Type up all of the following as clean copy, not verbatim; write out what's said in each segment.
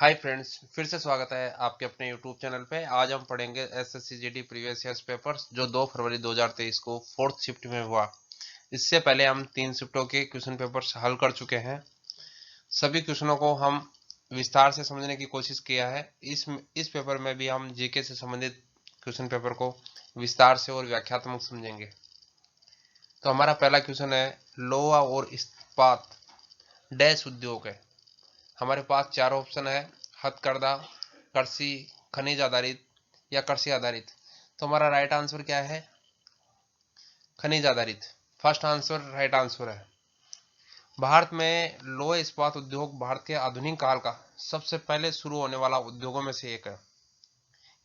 Hi friends, फिर से स्वागत है आपके अपने यूट्यूब चैनल पे। आज हम पढ़ेंगे SSC GD previous years papers जो 2 फरवरी 2023 को फोर्थ शिफ्ट में हुआ। इससे पहले हम 3 शिफ्टों के क्वेश्चन पेपर्स हल कर चुके हैं। सभी क्वेश्चनों को हम विस्तार से समझने की कोशिश किया है। इस पेपर में भी हम जीके से संबंधित क्वेश्चन पेपर को विस्तार से और व्याख्यात्मक समझेंगे। तो हमारा पहला क्वेश्चन है, लोहा और इस्पात डैश उद्योग है। हमारे पास 4 ऑप्शन है, हथकरघा, कृषि, खनिज आधारित या कृषि आधारित। तो हमारा राइट आंसर क्या है? खनिज आधारित। फर्स्ट आंसर राइट आंसर है। भारत में लोह इस्पात उद्योग भारत के आधुनिक काल का सबसे पहले शुरू होने वाला उद्योगों में से एक है।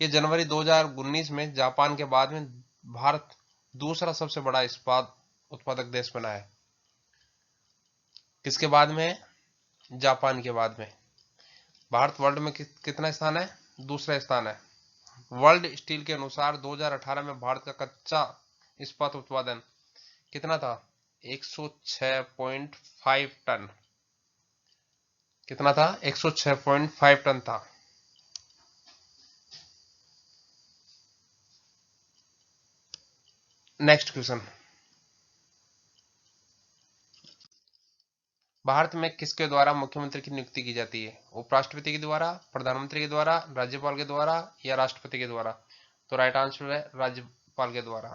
ये जनवरी 2019 में जापान के बाद में भारत दूसरा सबसे बड़ा इस्पात उत्पादक देश बना है। किसके बाद में? जापान के बाद में। भारत वर्ल्ड में कितना स्थान है? दूसरा स्थान है। वर्ल्ड स्टील के अनुसार 2018 में भारत का कच्चा इस्पात उत्पादन कितना था? 106.5 टन। कितना था? 106.5 टन था। नेक्स्ट क्वेश्चन, भारत में किसके द्वारा मुख्यमंत्री की नियुक्ति की जाती है? उपराष्ट्रपति के द्वारा, प्रधानमंत्री के द्वारा, राज्यपाल के द्वारा या राष्ट्रपति के द्वारा? तो राइट आंसर है राज्यपाल के द्वारा।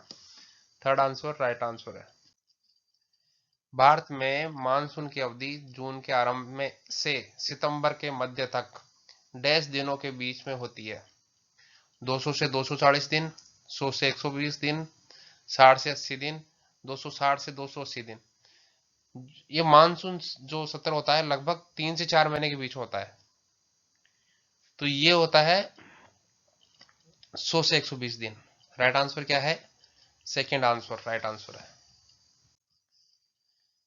थर्ड आंसर राइट आंसर है। भारत में मानसून की अवधि जून के आरंभ में से सितंबर के मध्य तक डैश दिनों के बीच में होती है। 200 से 240 दिन, 100 से 120 दिन, 60 से 80 दिन, 260 से 280 दिन। ये मानसून जो सत्र होता है लगभग 3 से 4 महीने के बीच होता है। तो ये होता है 100 से 120 दिन। राइट आंसर क्या है? सेकेंड आंसर राइट आंसर है।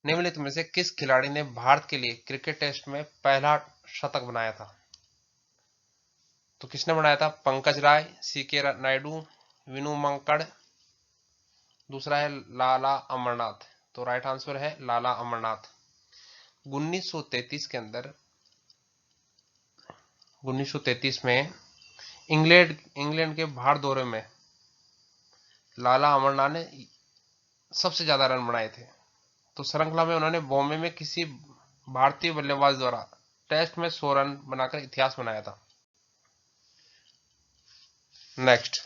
निम्नलिखित में से किस खिलाड़ी ने भारत के लिए क्रिकेट टेस्ट में पहला शतक बनाया था? तो किसने बनाया था? पंकज राय, सीके नायडू, विनू मंकड़, दूसरा है लाला अमरनाथ। तो राइट आंसर है लाला अमरनाथ। 1933 के अंदर 1933 में इंग्लैंड के बाहर दौरे में लाला अमरनाथ ने सबसे ज्यादा रन बनाए थे। तो श्रृंखला में उन्होंने बॉम्बे में किसी भारतीय बल्लेबाज द्वारा टेस्ट में 100 रन बनाकर इतिहास बनाया था। नेक्स्ट,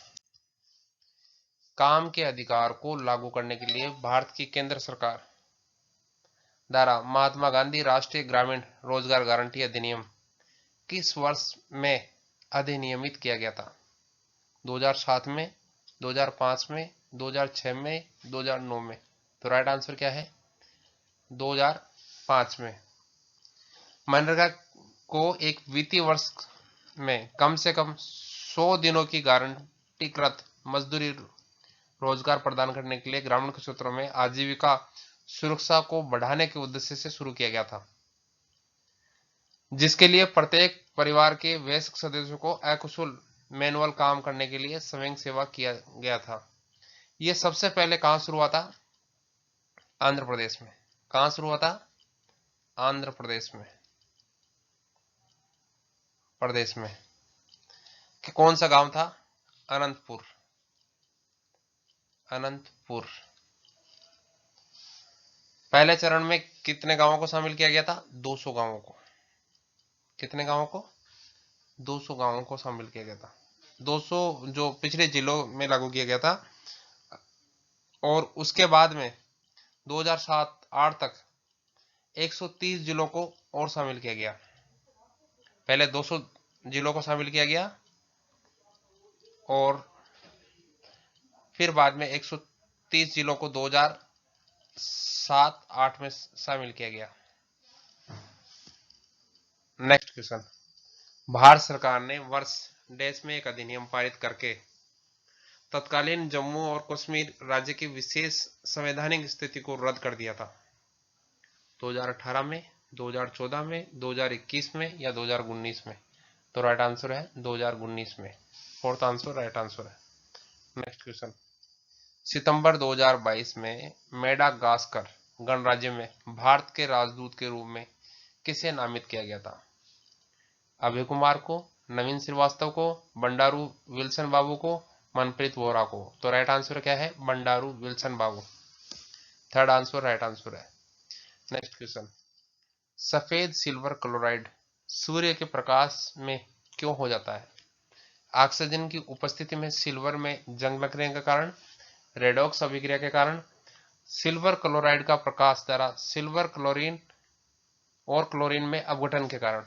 काम के अधिकार को लागू करने के लिए भारत की केंद्र सरकार द्वारा महात्मा गांधी राष्ट्रीय ग्रामीण रोजगार गारंटी अधिनियम किस वर्ष में अधिनियमित किया गया था? 2007 में, 2005 में, 2006 में, 2009 में? तो राइट आंसर क्या है? 2005 में। मनरेगा को एक वित्तीय वर्ष में कम से कम 100 दिनों की गारंटीकृत मजदूरी रोजगार प्रदान करने के लिए ग्रामीण क्षेत्रों में आजीविका सुरक्षा को बढ़ाने के उद्देश्य से शुरू किया गया था, जिसके लिए प्रत्येक परिवार के वयस्क सदस्यों को अकुशल मैनुअल काम करने के लिए स्वयं सेवा किया गया था। यह सबसे पहले कहां शुरू हुआ था? आंध्र प्रदेश में। कहां शुरू हुआ था? आंध्र प्रदेश में। कि कौन सा गांव था? अनंतपुर। अनंतपुर। पहले चरण में कितने गांवों को शामिल किया गया था? 200 गांवों को। कितने गांवों को? 200 गांवों को शामिल किया गया था। 200 जो पिछले जिलों में लागू किया गया था, और उसके बाद में 2007-8 तक 130 जिलों को और शामिल किया गया। पहले 200 जिलों को शामिल किया गया और फिर बाद में 130 जिलों को 2007-8 में शामिल किया गया। नेक्स्ट क्वेश्चन, भारत सरकार ने वर्ष डैश में एक अधिनियम पारित करके तत्कालीन जम्मू और कश्मीर राज्य की विशेष संवैधानिक स्थिति को रद्द कर दिया था। 2018 में, 2014 में, 2021 में या 2019 में? तो राइट आंसर है 2019 में। फोर्थ आंसर राइट आंसर है। नेक्स्ट क्वेश्चन, सितंबर 2022 में मेडागास्कर गणराज्य में भारत के राजदूत के रूप में किसे नामित किया गया था? अभय कुमार को, नवीन श्रीवास्तव को, बंडारू विल्सन बाबू को, मनप्रीत वोरा को। तो राइट आंसर क्या है? बंडारू विल्सन बाबू। थर्ड आंसर राइट आंसर है। नेक्स्ट क्वेश्चन, सफेद सिल्वर क्लोराइड सूर्य के प्रकाश में क्यों हो जाता है? ऑक्सीजन की उपस्थिति में सिल्वर में जंग लगने के कारण, रेडॉक्स अभिक्रिया के कारण, सिल्वर क्लोराइड का प्रकाश द्वारा सिल्वर क्लोरीन और क्लोरीन में अपघटन के कारण,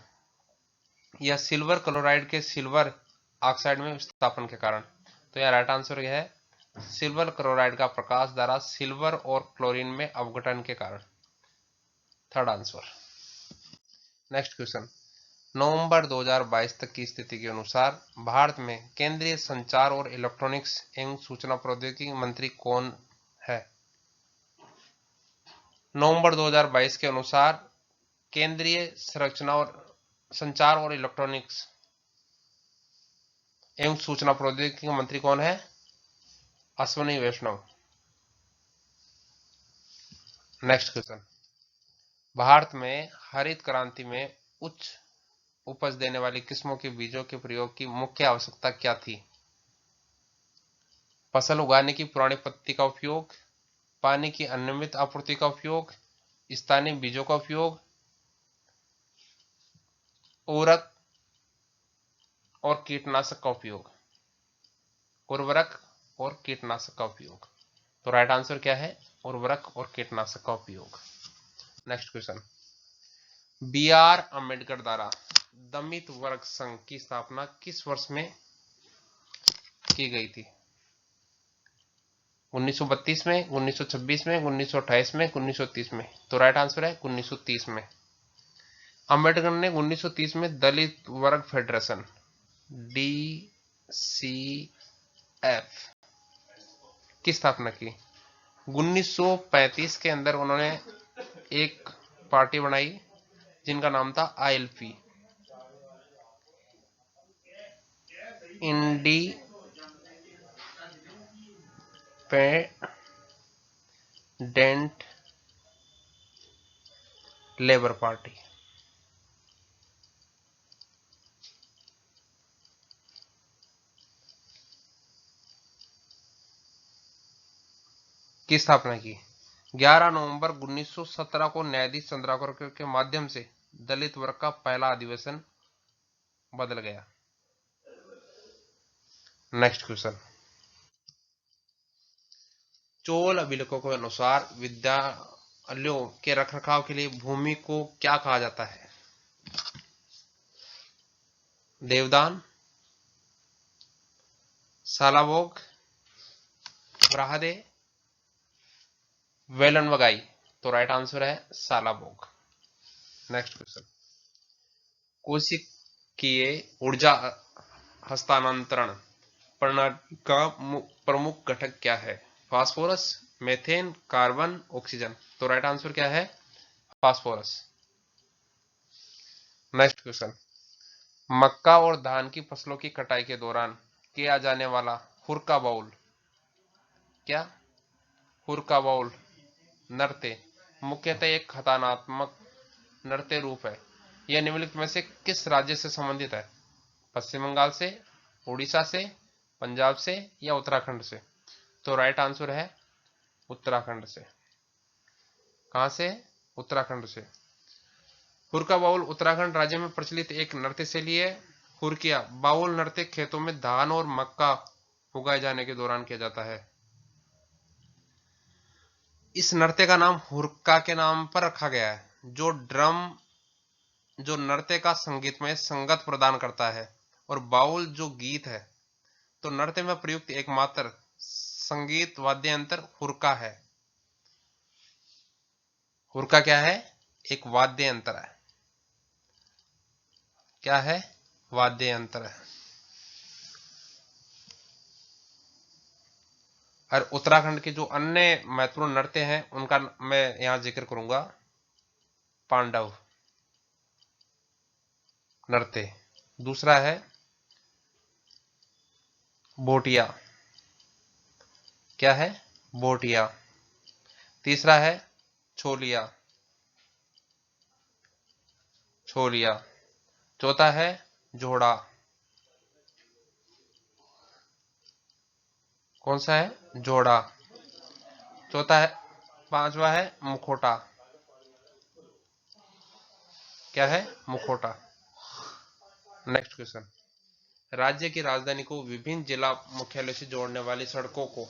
या सिल्वर क्लोराइड के सिल्वर ऑक्साइड में विस्थापन के कारण। तो यह राइट आंसर यह है सिल्वर क्लोराइड का प्रकाश द्वारा सिल्वर और क्लोरीन में अपघटन के कारण। Third answer. नेक्स्ट क्वेश्चन, नवंबर 2022 तक की स्थिति के अनुसार भारत में केंद्रीय संचार और इलेक्ट्रॉनिक्स एवं सूचना प्रौद्योगिकी मंत्री कौन है? नवंबर 2022 के अनुसार केंद्रीय संरचना और संचार और इलेक्ट्रॉनिक्स एवं सूचना प्रौद्योगिकी मंत्री कौन है? अश्विनी वैष्णव। नेक्स्ट क्वेश्चन, भारत में हरित क्रांति में उच्च उपज देने वाली किस्मों के बीजों के प्रयोग की मुख्य आवश्यकता क्या थी? फसल उगाने की पुरानी पद्धति का उपयोग, पानी की अनियमित आपूर्ति का उपयोग, स्थानीय बीजों का उपयोग, उर्वरक और कीटनाशक का उपयोग। उर्वरक और कीटनाशक का उपयोग। तो राइट आंसर क्या है? उर्वरक और कीटनाशक का उपयोग। Next question, B R. अम्बेडकर द्वारा दलित वर्ग संघ की स्थापना किस वर्ष में की गई थी? 1932 में, 1926 में, 1928 में, 1930 में। तो राइट आंसर है 1930 में। अंबेडकर ने 1930 में दलित वर्ग फेडरेशन DCF की स्थापना की। 1935 के अंदर उन्होंने एक पार्टी बनाई जिनका नाम था ILP, इंडिपेंडेंट लेबर पार्टी। की स्थापना की। 11 नवंबर 1917 को न्यायाधीश चंद्रशेखर के माध्यम से दलित वर्ग का पहला अधिवेशन बदल गया। नेक्स्ट क्वेश्चन, चोल अभिलेखों के अनुसार विद्यालयों के रखरखाव के लिए भूमि को क्या कहा जाता है? देवदान, सालाभोग, ब्राहदे, वेलन वगाई। तो राइट आंसर है सालाभोग। नेक्स्ट क्वेश्चन, कोशिकीय ऊर्जा हस्तांतरण प्रणाली का प्रमुख घटक क्या है? Phosphorus, methane, carbon, oxygen. तो राइट आंसर क्या है? फास्फोरस। नेक्स्ट क्वेश्चन, मक्का और धान की फसलों की कटाई के दौरान किया जाने वाला हुरका बाउल क्या? हुरका बाउल नृत्य मुख्यतः एक खतरनात्मक नृत्य रूप है। यह निम्नलिखित में से किस राज्य से संबंधित है? पश्चिम बंगाल से, उड़ीसा से, पंजाब से या उत्तराखंड से? तो राइट आंसर है उत्तराखंड से। कहां से? उत्तराखंड से। हुरका बाउल उत्तराखंड राज्य में प्रचलित एक नृत्य शैली है। हुरकिया बाउल नृत्य खेतों में धान और मक्का उगाए जाने के दौरान किया जाता है। इस नृत्य का नाम हुरका के नाम पर रखा गया है, जो नृत्य का संगीतमय संगत प्रदान करता है, और बाउल जो गीत है। तो नृत्य में प्रयुक्त एकमात्र संगीत वाद्य यंत्र हुरका है। हुरका क्या है? एक वाद्य यंत्र है। क्या है? वाद्य यंत्र है। और उत्तराखंड के जो अन्य महत्वपूर्ण नृत्य हैं उनका मैं यहां जिक्र करूंगा। पांडव नृत्य, दूसरा है बोटिया। क्या है? बोटिया। तीसरा है छोलिया। छोलिया। चौथा है जोड़ा। कौन सा है? जोड़ा। चौथा है, पांचवा है मुखौटा। क्या है? मुखौटा। नेक्स्ट क्वेश्चन, राज्य की राजधानी को विभिन्न जिला मुख्यालय से जोड़ने वाली सड़कों को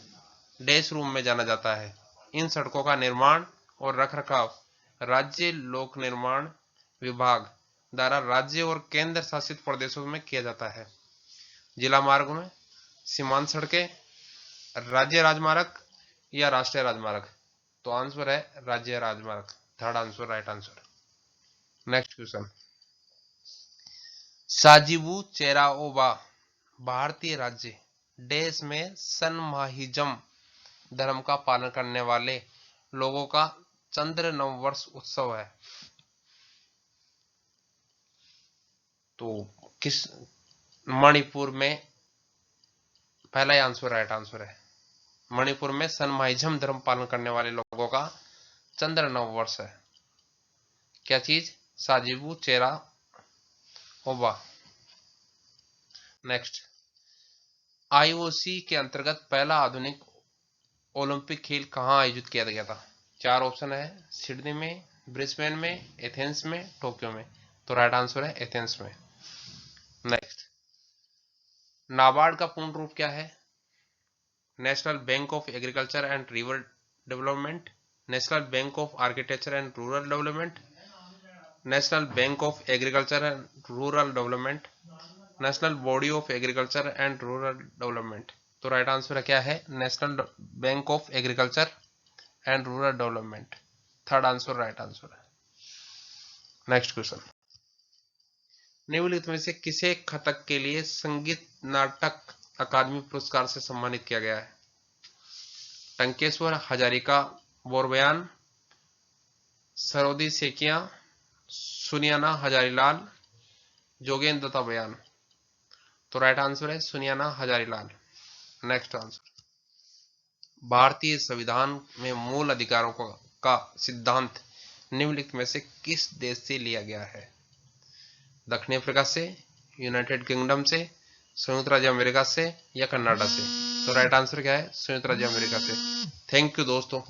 डैश रूप में जाना जाता है। इन सड़कों का निर्माण और रखरखाव राज्य लोक निर्माण विभाग द्वारा राज्य और केंद्र शासित प्रदेशों में किया जाता है। जिला मार्ग में, सीमांत सड़कें, राज्य राजमार्ग या राष्ट्रीय राजमार्ग? तो आंसर है राज्य राजमार्ग। Third answer right answer. Next question, Sajibu Cheiraoba भारतीय राज्य देश में सनमाहिजम धर्म का पालन करने वाले लोगों का चंद्र नववर्ष उत्सव है। तो किस? मणिपुर में। पहला ही आंसर राइट आंसर है। मणिपुर में सनमाहिजम धर्म पालन करने वाले लोगों का चंद्र नववर्ष है। क्या चीज? साजिबू चेरा ओबा। नेक्स्ट, आईओसी के अंतर्गत पहला आधुनिक ओलंपिक खेल कहां आयोजित किया गया था? चार ऑप्शन है, सिडनी में, ब्रिस्बेन में, एथेंस में, टोक्यो में। तो राइट आंसर है एथेंस में। नेक्स्ट, नाबार्ड का पूर्ण रूप क्या है? National bank of agriculture and river development, national bank of architecture and rural development, national bank of agriculture and rural development, national body of agriculture and rural development. तो right answer क्या है? National bank of agriculture and rural development. Third answer right answer है। Next question, निम्नलिखित में से किसे कथक के लिए संगीत नाटक अकादमी पुरस्कार से सम्मानित किया गया है? टंकेश्वर हजारिका बोरबयान, सरोदी सेकिया, सुनियाना हजारीलाल, जोगेंद्र दत्ता बयान। तो राइट आंसर है सुनियाना हजारीलाल। नेक्स्ट आंसर, भारतीय संविधान में मूल अधिकारों का सिद्धांत निम्नलिखित में से किस देश से लिया गया है? दक्षिण अफ्रीका से, यूनाइटेड किंगडम से, संयुक्त राज्य अमेरिका से या कनाडा से? तो राइट आंसर क्या है? संयुक्त राज्य अमेरिका से। थैंक यू दोस्तों।